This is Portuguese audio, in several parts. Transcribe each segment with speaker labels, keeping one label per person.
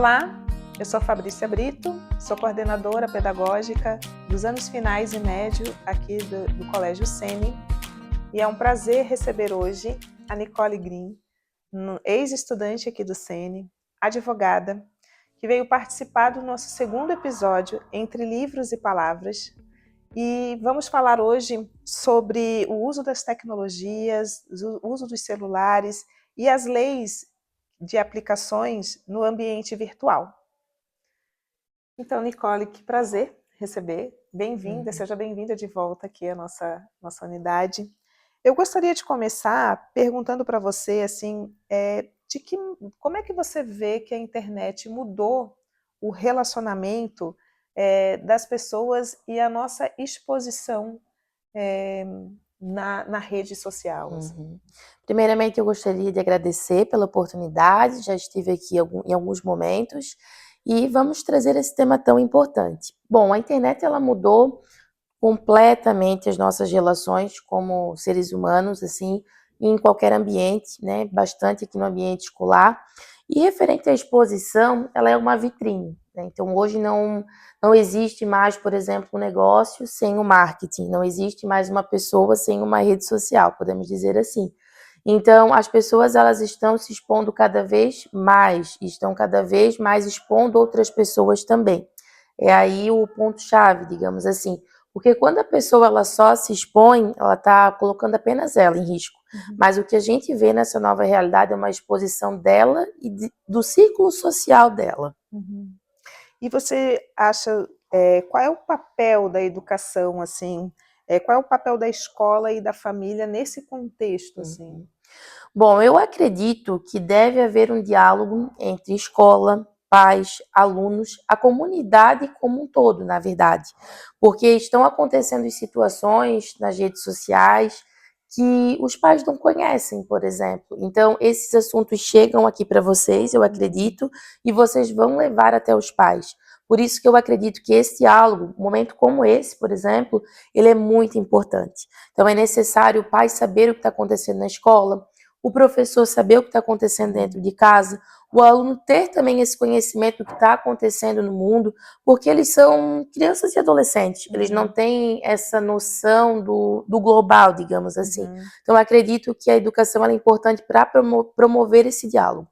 Speaker 1: Olá, eu sou Fabrícia Brito, sou coordenadora pedagógica dos anos finais e médio aqui do Colégio Sene, e é um prazer receber hoje a Nicole Green, ex-estudante aqui do Sene, advogada, que veio participar do nosso segundo episódio Entre Livros e Palavras, e vamos falar hoje sobre o uso das tecnologias, o uso dos celulares e as leis de aplicações no ambiente virtual. Então, Nicole, que prazer receber. Bem-vinda, seja bem-vinda de volta aqui à nossa unidade. Eu gostaria de começar perguntando para você, assim, como é que você vê que a internet mudou o relacionamento das pessoas e a nossa exposição na rede social? Assim.
Speaker 2: Primeiramente, eu gostaria de agradecer pela oportunidade, já estive aqui em alguns momentos, e vamos trazer esse tema tão importante. Bom, a internet ela mudou completamente as nossas relações como seres humanos, assim, em qualquer ambiente, né? Bastante aqui no ambiente escolar. E referente à exposição, ela é uma vitrine, né? Então, hoje não existe mais, por exemplo, um negócio sem o marketing, não existe mais uma pessoa sem uma rede social, podemos dizer assim. Então, as pessoas elas estão se expondo cada vez mais, estão cada vez mais expondo outras pessoas também. É aí o ponto-chave, digamos assim. Porque quando a pessoa ela só se expõe, ela está colocando apenas ela em risco. Mas o que a gente vê nessa nova realidade é uma exposição dela e do círculo social dela.
Speaker 1: E você acha, qual é o papel da educação, assim? Qual é o papel da escola e da família nesse contexto, assim?
Speaker 2: Bom, eu acredito que deve haver um diálogo entre escola, pais, alunos, a comunidade como um todo, na verdade. Porque estão acontecendo situações nas redes sociais que os pais não conhecem, por exemplo. Então, esses assuntos chegam aqui para vocês, eu acredito, e vocês vão levar até os pais. Por isso que eu acredito que esse diálogo, um momento como esse, por exemplo, ele é muito importante. Então, é necessário o pai saber o que está acontecendo na escola, o professor saber o que está acontecendo dentro de casa, o aluno ter também esse conhecimento do que está acontecendo no mundo, porque eles são crianças e adolescentes, eles não têm essa noção do global, digamos assim. Então, eu acredito que a educação é importante para promover esse diálogo.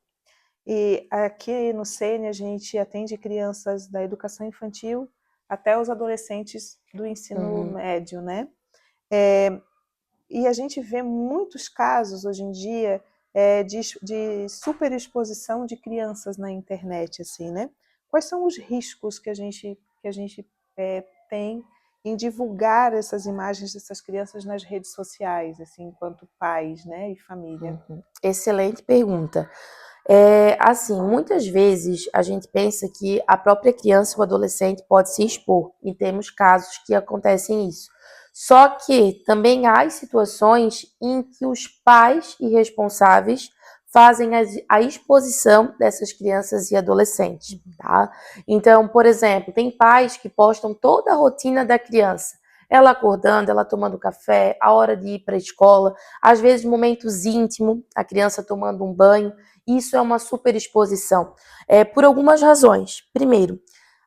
Speaker 1: E aqui no Sene a gente atende crianças da educação infantil até os adolescentes do ensino médio, né? E a gente vê muitos casos hoje em dia de superexposição de crianças na internet, assim, né? Quais são os riscos que a gente tem em divulgar essas imagens dessas crianças nas redes sociais, assim, enquanto pais, né, e família?
Speaker 2: Excelente pergunta. Assim, muitas vezes a gente pensa que a própria criança ou adolescente pode se expor, e temos casos que acontecem isso. Só que também há situações em que os pais irresponsáveis fazem a exposição dessas crianças e adolescentes, tá? Então, por exemplo, tem pais que postam toda a rotina da criança, ela acordando, ela tomando café, a hora de ir para a escola, às vezes momentos íntimos, a criança tomando um banho. Isso é uma superexposição, por algumas razões. Primeiro,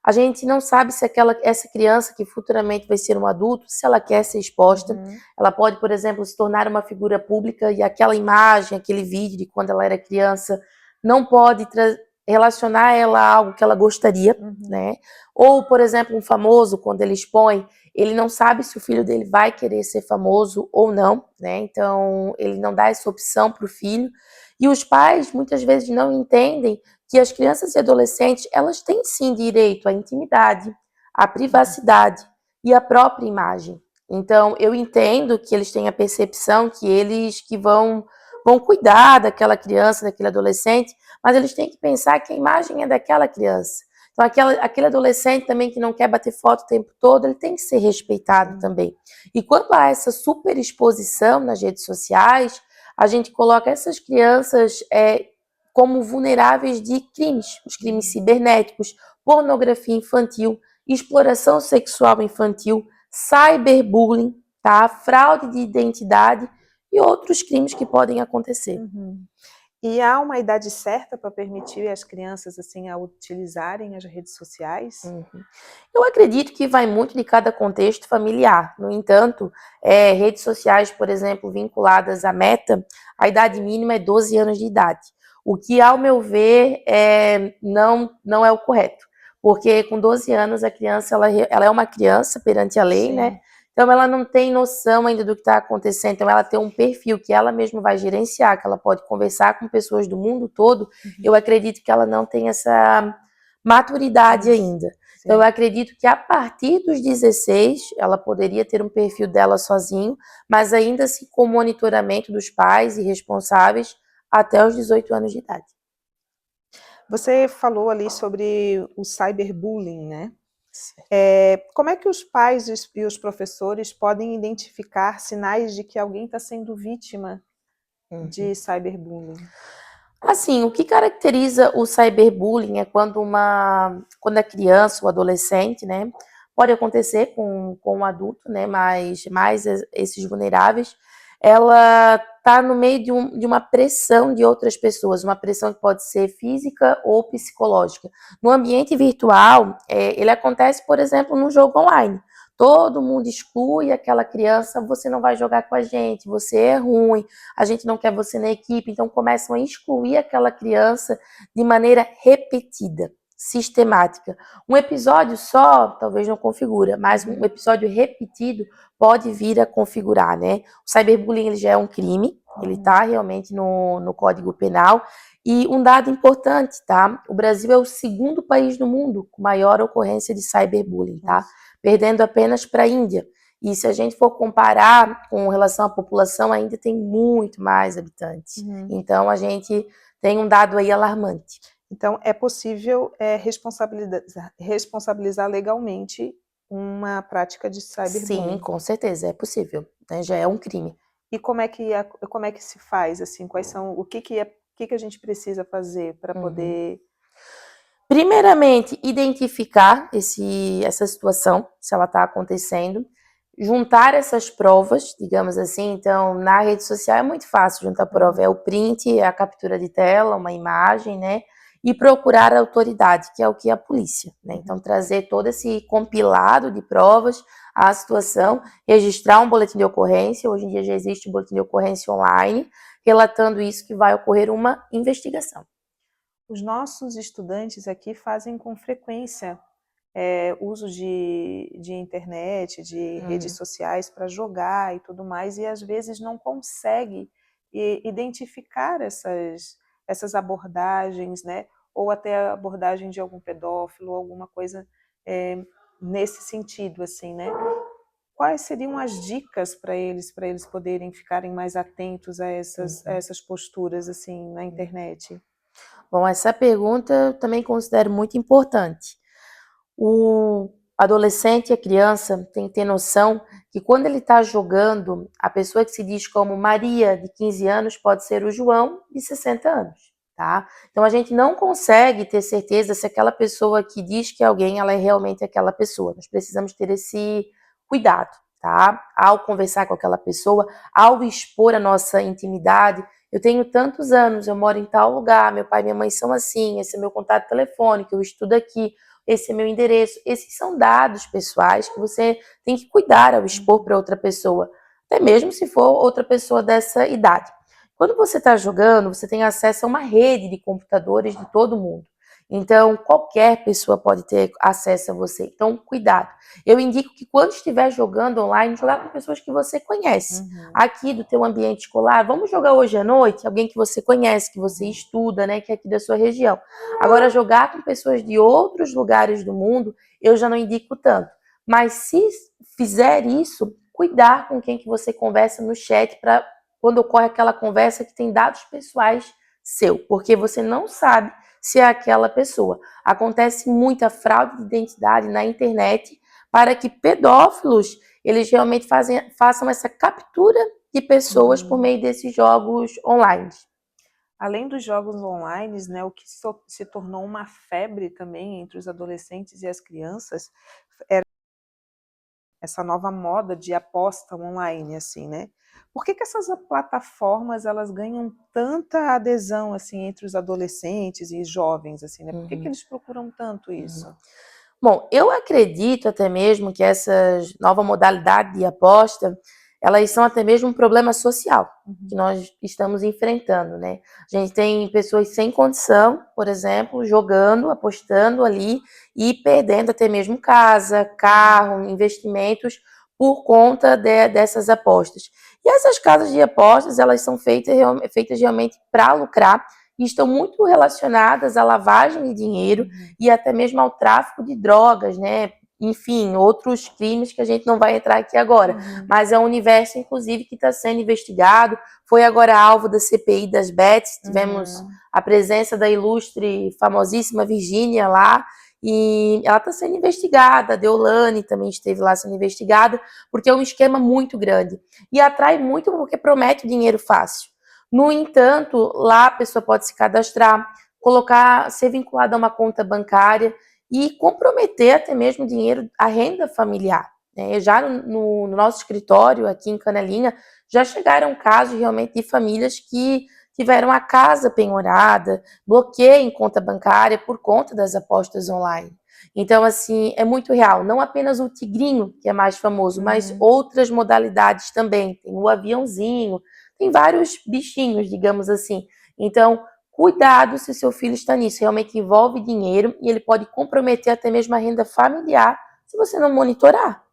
Speaker 2: a gente não sabe se essa criança que futuramente vai ser um adulto, se ela quer ser exposta. Ela pode, por exemplo, se tornar uma figura pública e aquela imagem, aquele vídeo de quando ela era criança não pode relacionar ela a algo que ela gostaria, né? Ou, por exemplo, um famoso, quando ele expõe, ele não sabe se o filho dele vai querer ser famoso ou não, né? Então, ele não dá essa opção para o filho. E os pais, muitas vezes, não entendem que as crianças e adolescentes, elas têm sim direito à intimidade, à privacidade e à própria imagem. Então, eu entendo que eles têm a percepção que eles que vão cuidar daquela criança, daquele adolescente, mas eles têm que pensar que a imagem é daquela criança. Então, aquele adolescente também que não quer bater foto o tempo todo, ele tem que ser respeitado também. E quanto a essa superexposição nas redes sociais, a gente coloca essas crianças como vulneráveis de crimes, os crimes cibernéticos, pornografia infantil, exploração sexual infantil, cyberbullying, tá? Fraude de identidade e outros crimes que podem acontecer.
Speaker 1: E há uma idade certa para permitir as crianças assim a utilizarem as redes sociais?
Speaker 2: Uhum. Eu acredito que vai muito de cada contexto familiar. No entanto, redes sociais, por exemplo, vinculadas à Meta, a idade mínima é 12 anos de idade. O que, ao meu ver, não é o correto. Porque com 12 anos a criança ela é uma criança perante a lei, né?
Speaker 1: Sim.
Speaker 2: Então ela não tem noção ainda do que está acontecendo. Então ela tem um perfil que ela mesma vai gerenciar, que ela pode conversar com pessoas do mundo todo. Eu acredito que ela não tem essa maturidade ainda. Então, eu
Speaker 1: Sim.
Speaker 2: acredito que a partir dos 16, ela poderia ter um perfil dela sozinho, mas ainda assim com monitoramento dos pais e responsáveis até os 18 anos de idade.
Speaker 1: Você falou ali sobre o cyberbullying, né?
Speaker 2: Certo.
Speaker 1: Como é que os pais e os professores podem identificar sinais de que alguém está sendo vítima
Speaker 2: Uhum.
Speaker 1: de cyberbullying?
Speaker 2: Assim, o que caracteriza o cyberbullying é quando a criança ou adolescente, né, pode acontecer com um adulto, né, mas mais esses vulneráveis, ela está no meio de uma pressão de outras pessoas, uma pressão que pode ser física ou psicológica. No ambiente virtual, ele acontece, por exemplo, no jogo online. Todo mundo exclui aquela criança, você não vai jogar com a gente, você é ruim, a gente não quer você na equipe, então começam a excluir aquela criança de maneira repetida, sistemática. Um episódio só talvez não configura, mas um episódio repetido pode vir a configurar, né? O cyberbullying ele já é um crime, ele está realmente no Código Penal. E um dado importante, tá? O Brasil é o segundo país do mundo com maior ocorrência de cyberbullying, tá? Perdendo apenas para a Índia. E se a gente for comparar com relação à população, ainda tem muito mais habitantes. Então, a gente tem um dado aí alarmante.
Speaker 1: Então, é possível responsabilizar legalmente uma prática de
Speaker 2: Sim,
Speaker 1: cyberbullying.
Speaker 2: com certeza, é possível, né? Já é um crime.
Speaker 1: E como é que se faz, assim, quais são, o que a gente precisa fazer para poder...
Speaker 2: Primeiramente, identificar essa situação, se ela está acontecendo, juntar essas provas, digamos assim. Então, na rede social é muito fácil juntar prova, é o print, é a captura de tela, uma imagem, né? E procurar a autoridade, que é o que é a polícia, né? Então, trazer todo esse compilado de provas, a situação, registrar um boletim de ocorrência. Hoje em dia já existe um boletim de ocorrência online, relatando isso, que vai ocorrer uma investigação.
Speaker 1: Os nossos estudantes aqui fazem com frequência uso de internet, de redes sociais para jogar e tudo mais, e às vezes não consegue identificar essas abordagens, né? Ou até a abordagem de algum pedófilo, alguma coisa nesse sentido, assim, né? Quais seriam as dicas para eles poderem ficarem mais atentos a essas posturas assim na internet?
Speaker 2: Bom, essa pergunta eu também considero muito importante. O adolescente e a criança tem que ter noção que quando ele está jogando, a pessoa que se diz como Maria, de 15 anos, pode ser o João, de 60 anos, tá? Então a gente não consegue ter certeza se aquela pessoa que diz que é alguém, ela é realmente aquela pessoa. Nós precisamos ter esse cuidado, tá? Ao conversar com aquela pessoa, ao expor a nossa intimidade. Eu tenho tantos anos, eu moro em tal lugar, meu pai e minha mãe são assim, esse é meu contato telefônico, eu estudo aqui, esse é meu endereço. Esses são dados pessoais que você tem que cuidar ao expor para outra pessoa, até mesmo se for outra pessoa dessa idade. Quando você está jogando, você tem acesso a uma rede de computadores de todo mundo. Então, qualquer pessoa pode ter acesso a você. Então, cuidado. Eu indico que quando estiver jogando online, jogar com pessoas que você conhece. Aqui do teu ambiente escolar, vamos jogar hoje à noite? Alguém que você conhece, que você estuda, né, que é aqui da sua região. Agora, jogar com pessoas de outros lugares do mundo, eu já não indico tanto. Mas se fizer isso, cuidar com quem que você conversa no chat para quando ocorre aquela conversa que tem dados pessoais seu, porque você não sabe se é aquela pessoa. Acontece muita fraude de identidade na internet para que pedófilos eles realmente façam essa captura de pessoas por meio desses jogos online.
Speaker 1: Além dos jogos online, né, o que se tornou uma febre também entre os adolescentes e as crianças era essa nova moda de aposta online, assim, né? por que que essas plataformas elas ganham tanta adesão assim entre os adolescentes e jovens assim, né? Por que que eles procuram tanto isso?
Speaker 2: Bom, eu acredito até mesmo que essas nova modalidade de aposta, elas são até mesmo um problema social que nós estamos enfrentando, né? A gente tem pessoas sem condição, por exemplo, jogando, apostando ali e perdendo até mesmo casa, carro, investimentos por conta dessas apostas. E essas casas de apostas, elas são feitas realmente para lucrar e estão muito relacionadas à lavagem de dinheiro e até mesmo ao tráfico de drogas, né? Enfim, outros crimes que a gente não vai entrar aqui agora. Mas é um universo, inclusive, que está sendo investigado. Foi agora alvo da CPI das Bets. Tivemos a presença da ilustre, famosíssima Virgínia lá. E ela está sendo investigada. A Deolane também esteve lá sendo investigada, porque é um esquema muito grande. E atrai muito porque promete dinheiro fácil. No entanto, lá a pessoa pode se cadastrar, colocar, ser vinculada a uma conta bancária e comprometer até mesmo dinheiro, a renda familiar. Né? Já no nosso escritório, aqui em Canelinha, já chegaram casos realmente de famílias que tiveram a casa penhorada, bloqueio em conta bancária por conta das apostas online. Então, assim, é muito real. Não apenas o tigrinho, que é mais famoso, mas outras modalidades também. Tem o aviãozinho, tem vários bichinhos, digamos assim. Então, cuidado se o seu filho está nisso. Realmente envolve dinheiro e ele pode comprometer até mesmo a renda familiar se você não monitorar.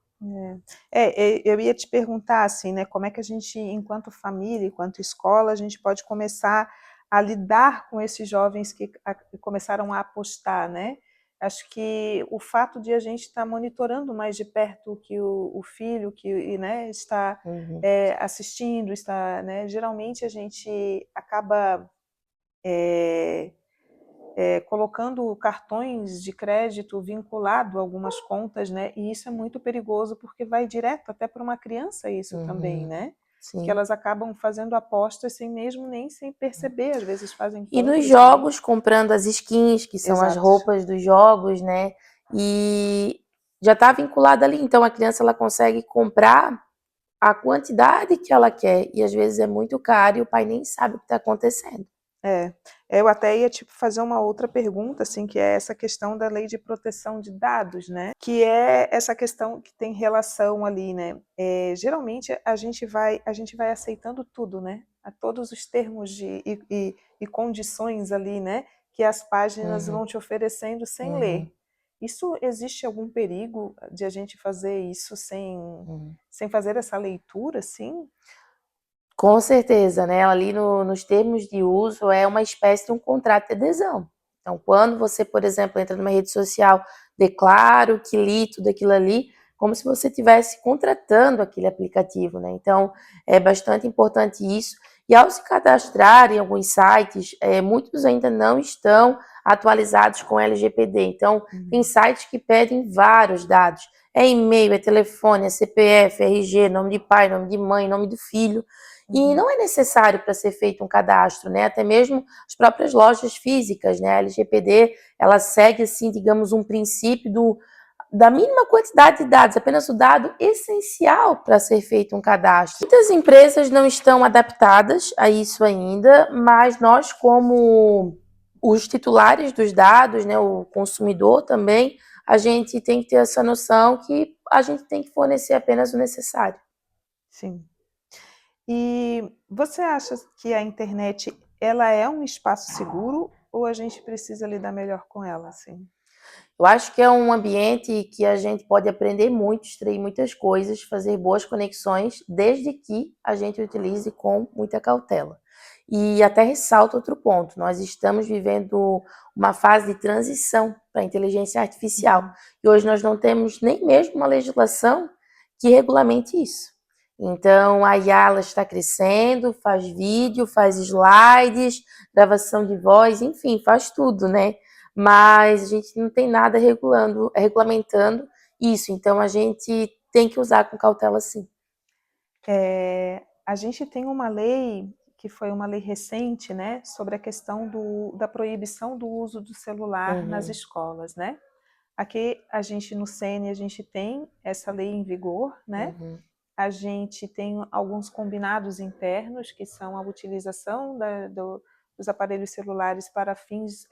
Speaker 1: Eu ia te perguntar assim, né, como é que a gente, enquanto família, enquanto escola, a gente pode começar a lidar com esses jovens que começaram a apostar, né? Acho que o fato de a gente estar monitorando mais de perto que o filho que, né, está assistindo, está, né, geralmente a gente acaba colocando cartões de crédito vinculado a algumas contas, né? E isso é muito perigoso porque vai direto até para uma criança isso também, né?
Speaker 2: Sim.
Speaker 1: Que elas acabam fazendo apostas sem perceber, às vezes fazem
Speaker 2: E nos
Speaker 1: compras
Speaker 2: jogos, comprando as skins, que são as
Speaker 1: Exato.
Speaker 2: roupas dos jogos, né? E já está vinculada ali, então a criança ela consegue comprar a quantidade que ela quer e às vezes é muito caro e o pai nem sabe o que está acontecendo.
Speaker 1: Eu até ia tipo, fazer uma outra pergunta, assim, que é essa questão da lei de proteção de dados, né? Que é essa questão que tem relação ali, né? Geralmente a gente vai aceitando tudo, né? A todos os termos e condições ali, né? Que as páginas vão te oferecendo sem ler. Isso existe algum perigo de a gente fazer isso sem fazer essa leitura, assim?
Speaker 2: Com certeza, né? Ali nos termos de uso é uma espécie de um contrato de adesão. Então, quando você, por exemplo, entra numa rede social, declaro que li tudo aquilo ali, como se você estivesse contratando aquele aplicativo, né? Então, é bastante importante isso. E ao se cadastrar em alguns sites, muitos ainda não estão atualizados com LGPD. Então, tem sites que pedem vários dados. É e-mail, é telefone, é CPF, RG, nome de pai, nome de mãe, nome do filho. E não é necessário para ser feito um cadastro, né? Até mesmo as próprias lojas físicas, né? A LGPD, ela segue, assim, digamos, um princípio da mínima quantidade de dados, apenas o dado essencial para ser feito um cadastro. Muitas empresas não estão adaptadas a isso ainda, mas nós, como os titulares dos dados, né, o consumidor também, a gente tem que ter essa noção que a gente tem que fornecer apenas o necessário.
Speaker 1: Sim. E você acha que a internet ela é um espaço seguro ou a gente precisa lidar melhor com ela, assim?
Speaker 2: Eu acho que é um ambiente que a gente pode aprender muito, extrair muitas coisas, fazer boas conexões, desde que a gente utilize com muita cautela. E até ressalto outro ponto: nós estamos vivendo uma fase de transição para a inteligência artificial. E hoje nós não temos nem mesmo uma legislação que regulamente isso. Então, a IA ela está crescendo, faz vídeo, faz slides, gravação de voz, enfim, faz tudo, né? Mas a gente não tem nada regulamentando isso. Então, a gente tem que usar com cautela, sim.
Speaker 1: A gente tem uma lei, que foi uma lei recente, né, sobre a questão da proibição do uso do celular nas escolas, né? Aqui, no SENE, a gente tem essa lei em vigor, né? a gente tem alguns combinados internos, que são a utilização dos aparelhos celulares para fins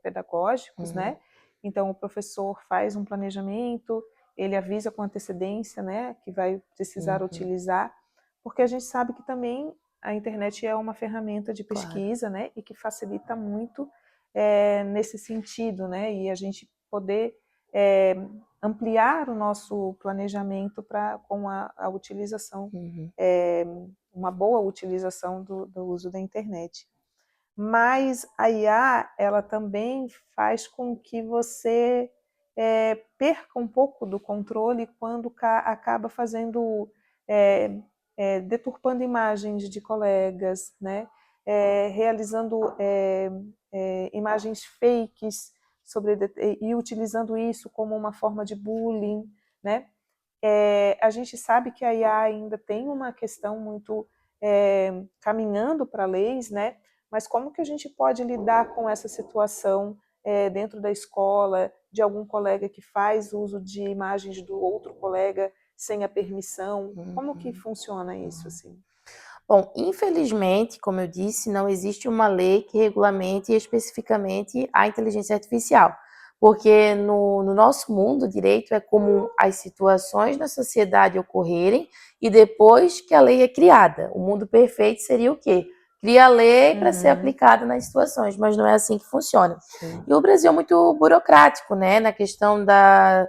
Speaker 1: pedagógicos, né? Então, o professor faz um planejamento, ele avisa com antecedência, né, que vai precisar utilizar, porque a gente sabe que também a internet é uma ferramenta de pesquisa, né, e que facilita muito nesse sentido, né, e a gente poder ampliar o nosso planejamento com a utilização, uma boa utilização do uso da internet. Mas a IA, ela também faz com que você perca um pouco do controle quando acaba fazendo, deturpando imagens de colegas, né? Realizando imagens fakes e utilizando isso como uma forma de bullying, né? A gente sabe que a IA ainda tem uma questão muito caminhando para leis, né? Mas como que a gente pode lidar com essa situação dentro da escola, de algum colega que faz uso de imagens do outro colega sem a permissão? Como que funciona isso, assim?
Speaker 2: Bom, infelizmente, como eu disse, não existe uma lei que regulamente especificamente a inteligência artificial, porque no nosso mundo, o direito é comum as situações na sociedade ocorrerem e depois que a lei é criada. O mundo perfeito seria o quê? Cria a lei para ser aplicada nas situações, mas não é assim que funciona.
Speaker 1: Sim.
Speaker 2: E o Brasil é muito burocrático, né, na questão da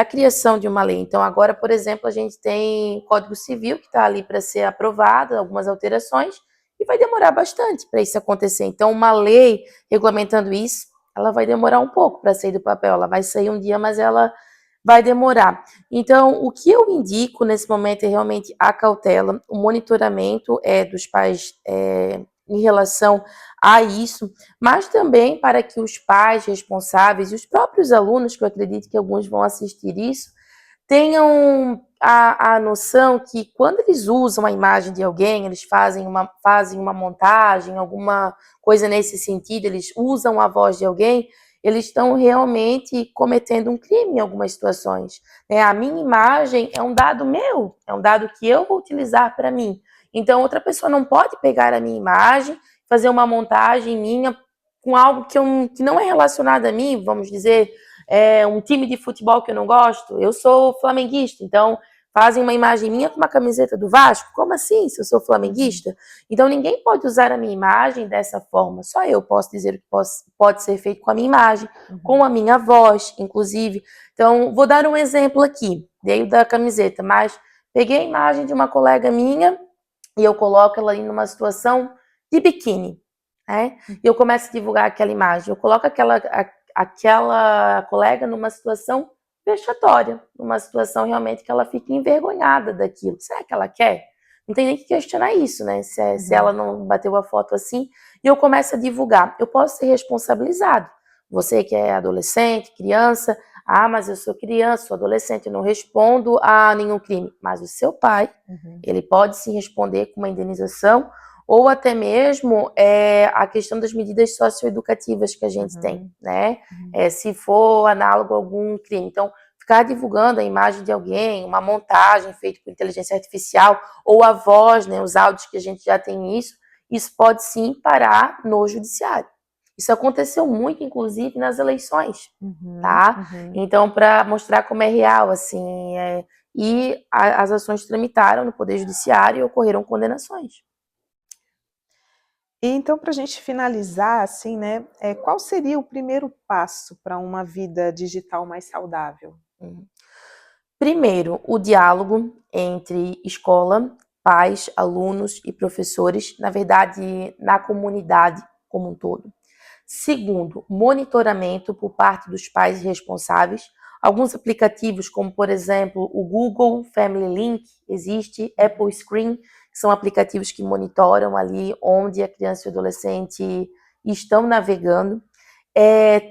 Speaker 2: criação de uma lei. Então, agora, por exemplo, a gente tem Código Civil que está ali para ser aprovado, algumas alterações, e vai demorar bastante para isso acontecer. Então, uma lei regulamentando isso, ela vai demorar um pouco para sair do papel. Ela vai sair um dia, mas ela vai demorar. Então, o que eu indico nesse momento é realmente a cautela, o monitoramento dos pais em relação a isso, mas também para que os pais responsáveis e os próprios alunos, que eu acredito que alguns vão assistir isso, tenham a noção que quando eles usam a imagem de alguém, eles fazem uma montagem, alguma coisa nesse sentido, eles usam a voz de alguém, eles estão realmente cometendo um crime em algumas situações. A minha imagem é um dado meu, é um dado que eu vou utilizar para mim. Então, outra pessoa não pode pegar a minha imagem, fazer uma montagem minha com algo que não é relacionado a mim, vamos dizer, um time de futebol que eu não gosto. Eu sou flamenguista, então fazem uma imagem minha com uma camiseta do Vasco. Como assim, se eu sou flamenguista? Então ninguém pode usar a minha imagem dessa forma. Só eu posso dizer o que pode ser feito com a minha imagem, com a minha voz, inclusive. Então, vou dar um exemplo aqui. Dei o da camiseta, mas peguei a imagem de uma colega minha e eu coloco ela aí numa situação de biquíni, né? E eu começo a divulgar aquela imagem. Eu coloco aquela colega numa situação vexatória, numa situação realmente que ela fica envergonhada daquilo. Será que ela quer? Não tem nem que questionar isso, né? Se ela não bateu a foto assim, e eu começo a divulgar. Eu posso ser responsabilizado. Você que é adolescente, criança, mas eu sou criança, sou adolescente, eu não respondo a nenhum crime. Mas o seu pai, ele pode sim responder com uma indenização ou até mesmo a questão das medidas socioeducativas que a gente tem, né? Se for análogo a algum crime. Então, ficar divulgando a imagem de alguém, uma montagem feita por inteligência artificial, ou a voz, né, os áudios que a gente já tem isso pode sim parar no judiciário. Isso aconteceu muito, inclusive, nas eleições, tá? Então, para mostrar como é real, assim, e as ações tramitaram no Poder Judiciário e ocorreram condenações.
Speaker 1: E então, para a gente finalizar, assim, né, qual seria o primeiro passo para uma vida digital mais saudável?
Speaker 2: Primeiro, o diálogo entre escola, pais, alunos e professores, na verdade, na comunidade como um todo. Segundo, monitoramento por parte dos pais responsáveis. Alguns aplicativos, como por exemplo o Google Family Link, existe, Apple Screen, que são aplicativos que monitoram ali onde a criança e o adolescente estão navegando.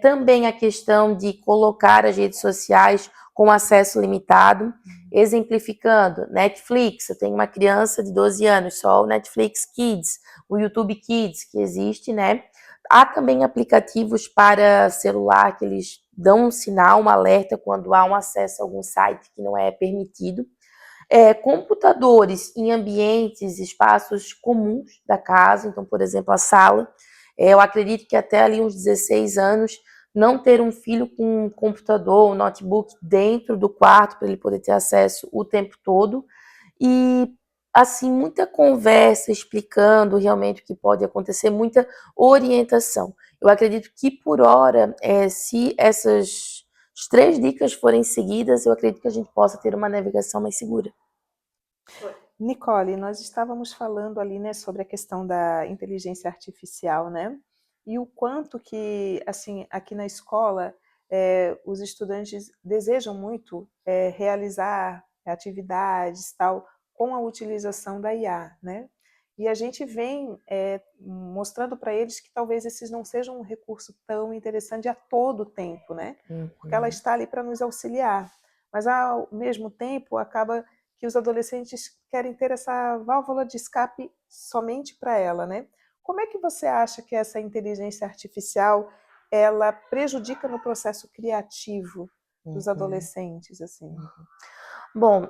Speaker 2: Também a questão de colocar as redes sociais com acesso limitado, exemplificando, Netflix, eu tenho uma criança de 12 anos, só o Netflix Kids, o YouTube Kids que existe, né? Há também aplicativos para celular que eles dão um sinal, um alerta quando há um acesso a algum site que não é permitido. Computadores em ambientes, espaços comuns da casa, então, por exemplo, a sala. Eu acredito que até ali uns 16 anos, não ter um filho com um computador, um notebook dentro do quarto para ele poder ter acesso o tempo todo. E, assim, muita conversa explicando realmente o que pode acontecer, muita orientação. Eu acredito que, por hora, se essas as 3 dicas forem seguidas, eu acredito que a gente possa ter uma navegação mais segura.
Speaker 1: Nicole, nós estávamos falando ali, né, sobre a questão da inteligência artificial, né? E o quanto que, assim, aqui na escola, os estudantes desejam muito realizar atividades, tal, com a utilização da IA, né? E a gente vem mostrando para eles que talvez esses não sejam um recurso tão interessante a todo tempo, né? Porque ela está ali para nos auxiliar. Mas, ao mesmo tempo, acaba que os adolescentes querem ter essa válvula de escape somente para ela, né? Como é que você acha que essa inteligência artificial ela prejudica no processo criativo dos adolescentes, assim?
Speaker 2: Bom,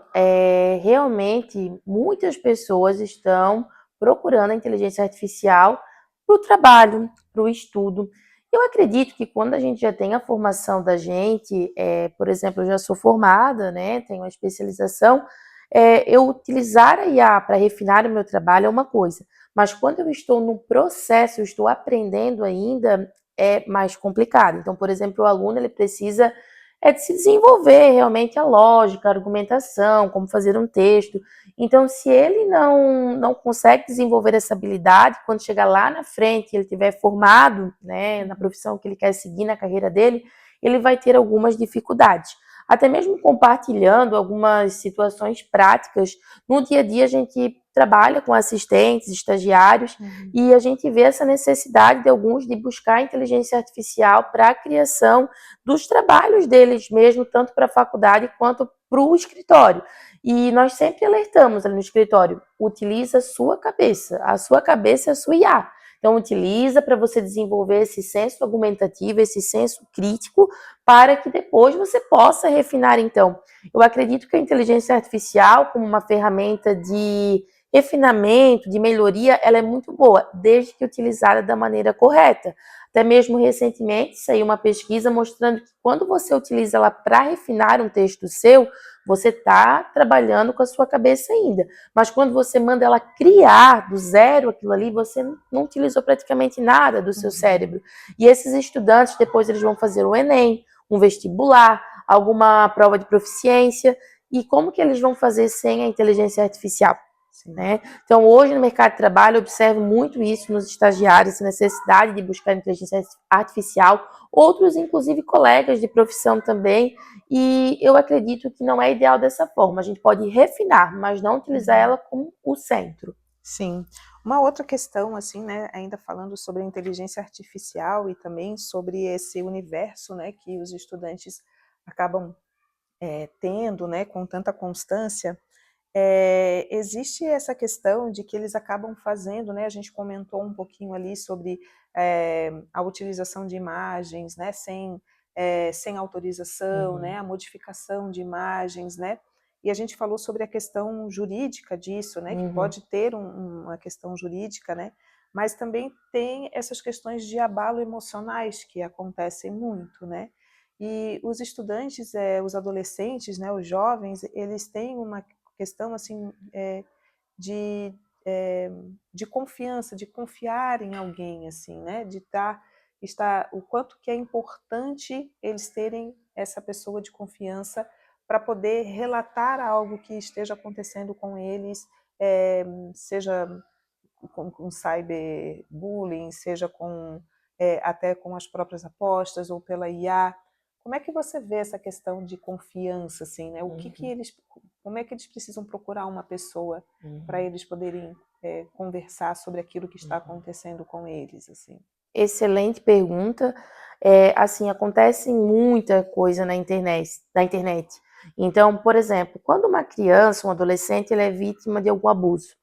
Speaker 2: realmente muitas pessoas estão procurando a inteligência artificial para o trabalho, para o estudo. Eu acredito que quando a gente já tem a formação da gente, por exemplo, eu já sou formada, né, tenho uma especialização, eu utilizar a IA para refinar o meu trabalho é uma coisa, mas quando eu estou no processo, eu estou aprendendo ainda, é mais complicado. Então, por exemplo, o aluno ele precisa de se desenvolver realmente a lógica, a argumentação, como fazer um texto. Então, se ele não consegue desenvolver essa habilidade, quando chegar lá na frente, ele tiver formado, né, na profissão que ele quer seguir na carreira dele, ele vai ter algumas dificuldades. Até mesmo compartilhando algumas situações práticas, no dia a dia a gente trabalha com assistentes, estagiários, e a gente vê essa necessidade de alguns de buscar inteligência artificial para a criação dos trabalhos deles mesmo, tanto para a faculdade quanto para o escritório. E nós sempre alertamos ali no escritório, utiliza a sua cabeça é a sua IA. Então, utiliza para você desenvolver esse senso argumentativo, esse senso crítico, para que depois você possa refinar. Então, eu acredito que a inteligência artificial, como uma ferramenta de refinamento, de melhoria, ela é muito boa, desde que utilizada da maneira correta. Até mesmo recentemente saiu uma pesquisa mostrando que quando você utiliza ela para refinar um texto seu, você está trabalhando com a sua cabeça ainda. Mas quando você manda ela criar do zero aquilo ali, você não utilizou praticamente nada do seu cérebro. E esses estudantes, depois eles vão fazer o Enem, um vestibular, alguma prova de proficiência. E como que eles vão fazer sem a inteligência artificial? Né? Então, hoje no mercado de trabalho, eu observo muito isso nos estagiários, essa necessidade de buscar inteligência artificial, outros, inclusive, colegas de profissão também, e eu acredito que não é ideal dessa forma. A gente pode refinar, mas não utilizar ela como o centro.
Speaker 1: Sim. Uma outra questão, assim, né, ainda falando sobre a inteligência artificial e também sobre esse universo, né, que os estudantes acabam tendo, né, com tanta constância, existe essa questão de que eles acabam fazendo, né, a gente comentou um pouquinho ali sobre a utilização de imagens, né, sem autorização, né, a modificação de imagens, né, e a gente falou sobre a questão jurídica disso, né, que pode ter uma questão jurídica, né, mas também tem essas questões de abalo emocionais que acontecem muito, né, e os estudantes, os adolescentes, né, os jovens, eles têm uma questão assim de de confiança, de confiar em alguém, assim, né? De estar o quanto que é importante eles terem essa pessoa de confiança para poder relatar algo que esteja acontecendo com eles, seja com cyberbullying, seja até com as próprias apostas ou pela IA. Como é que você vê essa questão de confiança, assim, né? Como é que eles precisam procurar uma pessoa para eles poderem conversar sobre aquilo que está acontecendo com eles, assim?
Speaker 2: Excelente pergunta. Assim, acontece muita coisa na internet. Então, por exemplo, quando uma criança, um adolescente, ele é vítima de algum abuso,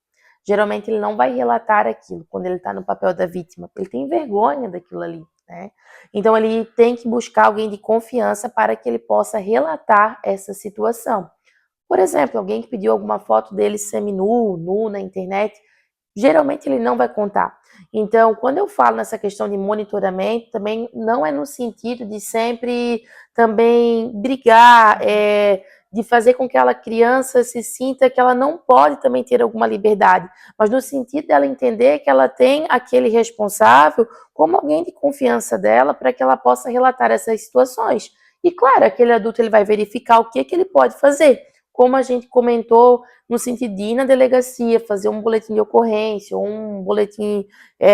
Speaker 2: geralmente ele não vai relatar aquilo quando ele está no papel da vítima, ele tem vergonha daquilo ali, né? Então, ele tem que buscar alguém de confiança para que ele possa relatar essa situação. Por exemplo, alguém que pediu alguma foto dele seminu, nu na internet, geralmente ele não vai contar. Então, quando eu falo nessa questão de monitoramento, também não é no sentido de sempre também brigar, de fazer com que aquela criança se sinta que ela não pode também ter alguma liberdade, mas no sentido dela entender que ela tem aquele responsável como alguém de confiança dela para que ela possa relatar essas situações. E claro, aquele adulto ele vai verificar o que ele pode fazer. Como a gente comentou, no sentido de ir na delegacia, fazer um boletim de ocorrência, ou um boletim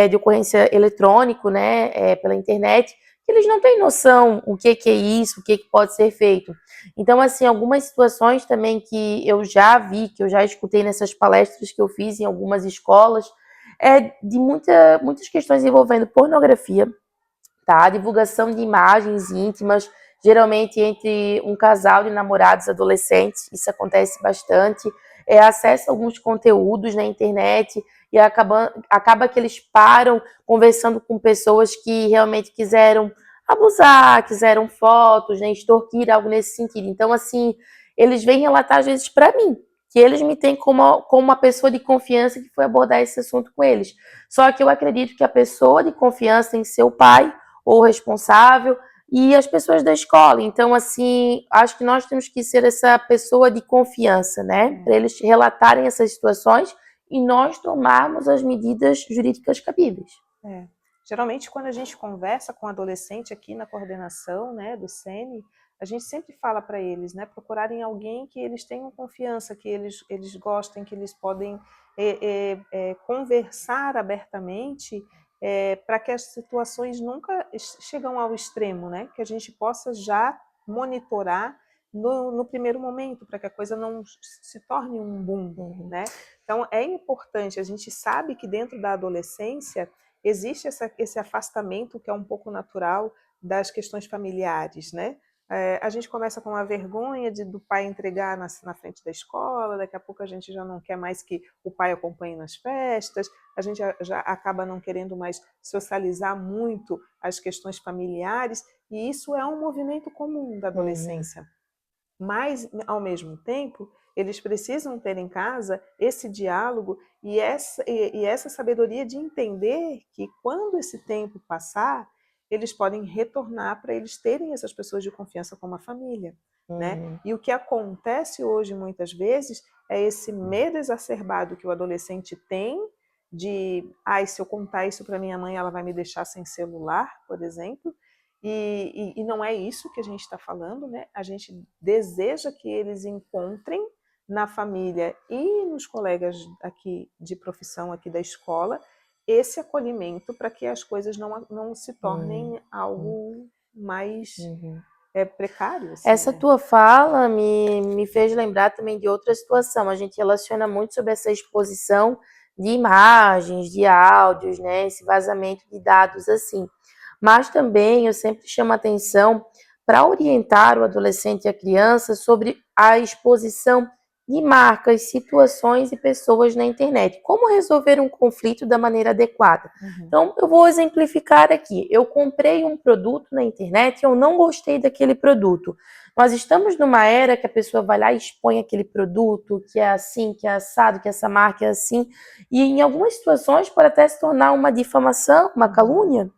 Speaker 2: de ocorrência eletrônico, né, pela internet, que eles não têm noção o que é isso, o que pode ser feito. Então, assim, algumas situações também que eu já vi, que eu já escutei nessas palestras que eu fiz em algumas escolas, é de muitas questões envolvendo pornografia, tá? Divulgação de imagens íntimas, geralmente entre um casal de namorados adolescentes, isso acontece bastante. Acesso a alguns conteúdos na internet e acaba que eles param conversando com pessoas que realmente quiseram abusar, quiseram fotos, né, extorquir, algo nesse sentido. Então, assim, eles vêm relatar às vezes para mim, que eles me têm como uma pessoa de confiança que foi abordar esse assunto com eles. Só que eu acredito que a pessoa de confiança tem que ser o pai, ou responsável, e as pessoas da escola. Então, assim, acho que nós temos que ser essa pessoa de confiança, né? Para eles relatarem essas situações e nós tomarmos as medidas jurídicas cabíveis.
Speaker 1: Geralmente, quando a gente conversa com adolescente aqui na coordenação, né, do SEMI, a gente sempre fala para eles, né, procurarem alguém que eles tenham confiança, que eles gostem, que eles podem conversar abertamente, para que as situações nunca chegam ao extremo, né, que a gente possa já monitorar no primeiro momento, para que a coisa não se torne um boom, né? Então, é importante, a gente sabe que dentro da adolescência existe esse afastamento que é um pouco natural das questões familiares, né? A gente começa com a vergonha do pai entregar na frente da escola, daqui a pouco a gente já não quer mais que o pai acompanhe nas festas, a gente já acaba não querendo mais socializar muito as questões familiares, e isso é um movimento comum da adolescência. Mas, ao mesmo tempo, eles precisam ter em casa esse diálogo e essa sabedoria de entender que quando esse tempo passar, eles podem retornar para eles terem essas pessoas de confiança como a família, né? E o que acontece hoje, muitas vezes, é esse medo exacerbado que o adolescente tem de, se eu contar isso para minha mãe, ela vai me deixar sem celular, por exemplo. E não é isso que a gente está falando, né? A gente deseja que eles encontrem na família e nos colegas aqui de profissão aqui da escola esse acolhimento para que as coisas não se tornem algo mais precário. Assim,
Speaker 2: essa tua fala me fez lembrar também de outra situação. A gente relaciona muito sobre essa exposição de imagens, de áudios, né? Esse vazamento de dados assim. Mas também eu sempre chamo atenção para orientar o adolescente e a criança sobre a exposição de marcas, situações e pessoas na internet. Como resolver um conflito da maneira adequada? Então, eu vou exemplificar aqui. Eu comprei um produto na internet e eu não gostei daquele produto. Nós estamos numa era que a pessoa vai lá e expõe aquele produto, que é assim, que é assado, que essa marca é assim, e em algumas situações pode até se tornar uma difamação, uma calúnia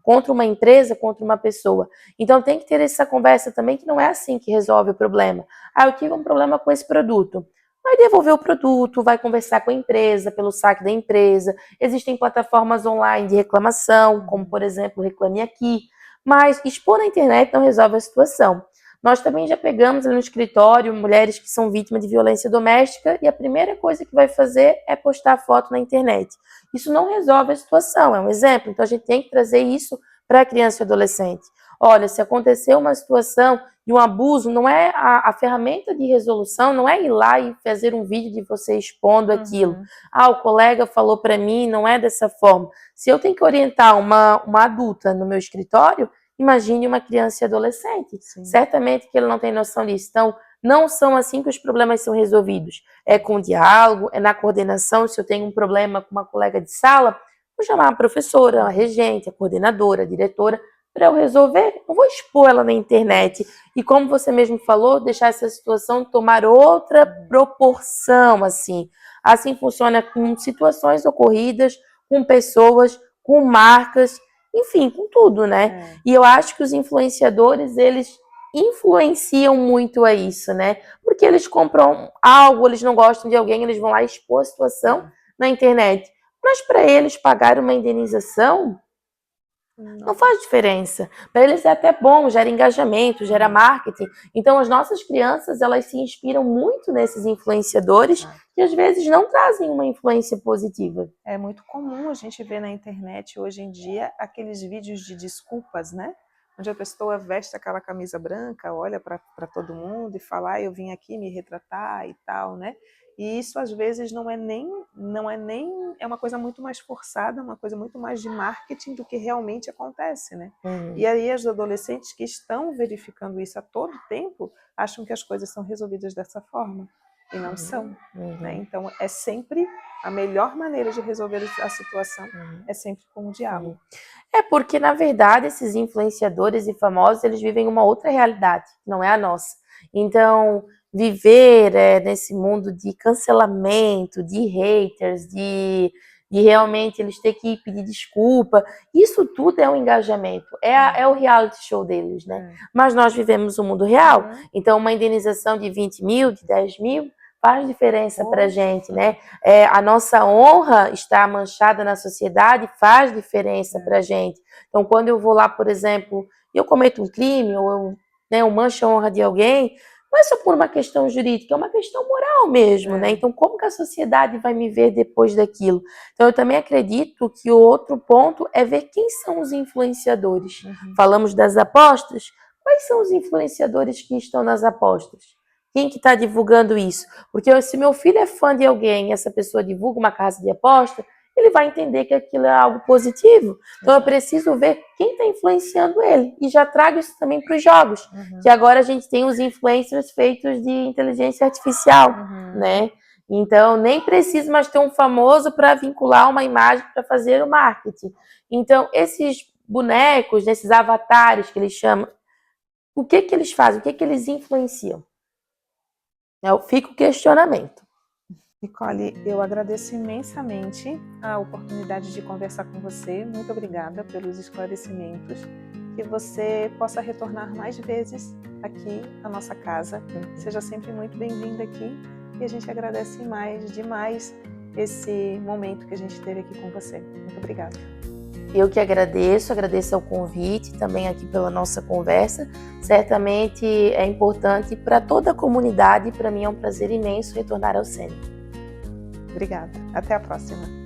Speaker 2: contra uma empresa, contra uma pessoa. Então tem que ter essa conversa também, que não é assim que resolve o problema. Eu tive um problema com esse produto. Vai devolver o produto, vai conversar com a empresa, pelo saque da empresa. Existem plataformas online de reclamação, como por exemplo Reclame Aqui, mas expor na internet não resolve a situação. Nós também já pegamos no escritório mulheres que são vítimas de violência doméstica e a primeira coisa que vai fazer é postar foto na internet. Isso não resolve a situação, é um exemplo. Então a gente tem que trazer isso para a criança e adolescente. Olha, se acontecer uma situação de um abuso, não é a ferramenta de resolução, não é ir lá e fazer um vídeo de você expondo aquilo. O colega falou para mim, não é dessa forma. Se eu tenho que orientar uma adulta no meu escritório, imagine uma criança e adolescente. Sim. Certamente que ele não tem noção disso. Então, não são assim que os problemas são resolvidos. É com diálogo, é na coordenação. Se eu tenho um problema com uma colega de sala, vou chamar a professora, a regente, a coordenadora, a diretora, para eu resolver, não vou expor ela na internet. E como você mesmo falou, deixar essa situação tomar outra proporção, assim. Assim funciona com situações ocorridas, com pessoas, com marcas, enfim, com tudo, né? E eu acho que os influenciadores, eles influenciam muito a isso, né? Porque eles compram algo, eles não gostam de alguém, eles vão lá expor a situação na internet. Mas para eles pagar uma indenização, não faz diferença. Para eles é até bom, gera engajamento, gera marketing. Então as nossas crianças, elas se inspiram muito nesses influenciadores que às vezes não trazem uma influência positiva.
Speaker 1: É muito comum a gente ver na internet hoje em dia aqueles vídeos de desculpas, né? Onde a pessoa veste aquela camisa branca, olha para todo mundo e fala, eu vim aqui me retratar e tal, né? E isso às vezes não é nem, é uma coisa muito mais forçada, uma coisa muito mais de marketing do que realmente acontece, né? E aí as adolescentes que estão verificando isso a todo tempo, acham que as coisas são resolvidas dessa forma, e não são, né? Então é sempre a melhor maneira de resolver a situação, é sempre com o diálogo.
Speaker 2: É porque, na verdade, esses influenciadores e famosos, eles vivem uma outra realidade, não é a nossa. Então, viver nesse mundo de cancelamento, de haters, de realmente eles ter que pedir desculpa, isso tudo é um engajamento, é o reality show deles, né? Mas nós vivemos o mundo real, então uma indenização de 20 mil, de 10 mil, faz diferença pra gente, né? A nossa honra estar manchada na sociedade faz diferença pra gente. Então, quando eu vou lá, por exemplo, eu cometo um crime, ou eu mancho a honra de alguém, não é só por uma questão jurídica, é uma questão moral mesmo, né? Então, como que a sociedade vai me ver depois daquilo? Então, eu também acredito que o outro ponto é ver quem são os influenciadores. Falamos das apostas, quais são os influenciadores que estão nas apostas? Quem que está divulgando isso? Porque se meu filho é fã de alguém e essa pessoa divulga uma casa de aposta, ele vai entender que aquilo é algo positivo. Então eu preciso ver quem está influenciando ele. E já trago isso também para os jogos. Que agora a gente tem os influencers feitos de inteligência artificial, né? Então nem preciso mais ter um famoso para vincular uma imagem para fazer o marketing. Então esses bonecos, esses avatares que eles chamam, o que que eles fazem? O que que eles influenciam? Fica o questionamento.
Speaker 1: Nicole, eu agradeço imensamente a oportunidade de conversar com você. Muito obrigada pelos esclarecimentos. Que você possa retornar mais vezes aqui à nossa casa. Seja sempre muito bem-vinda aqui. E a gente agradece demais esse momento que a gente teve aqui com você. Muito obrigada.
Speaker 2: Eu que agradeço ao convite, também aqui pela nossa conversa. Certamente é importante para toda a comunidade e para mim é um prazer imenso retornar ao Sênior.
Speaker 1: Obrigada. Até a próxima.